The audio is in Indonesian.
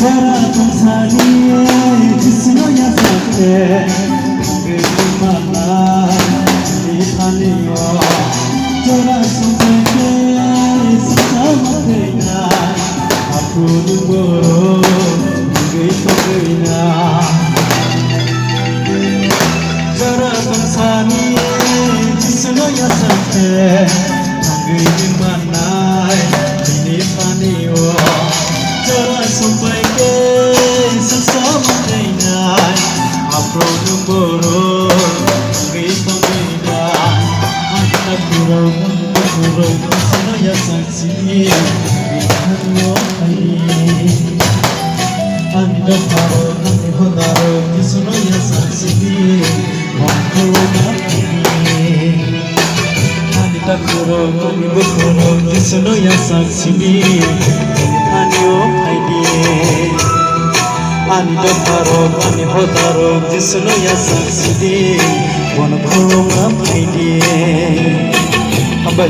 Jara tungsani jisno ya sakte mana di thaniyo jara sumpeke sasamena aku nungoro gitogina Jara tungsani jisno ya sakte mana di thaniyo Jara sumpeke sasamena aku nungoro gitogina Kurang senaya saksi Anda paro ane hodaro Senaya saksi Kurang Anda kurang ane bukoro Senaya saksi Ane opaidi Anda paro ane hodaro Senaya saksi Kurang opaidi Hamba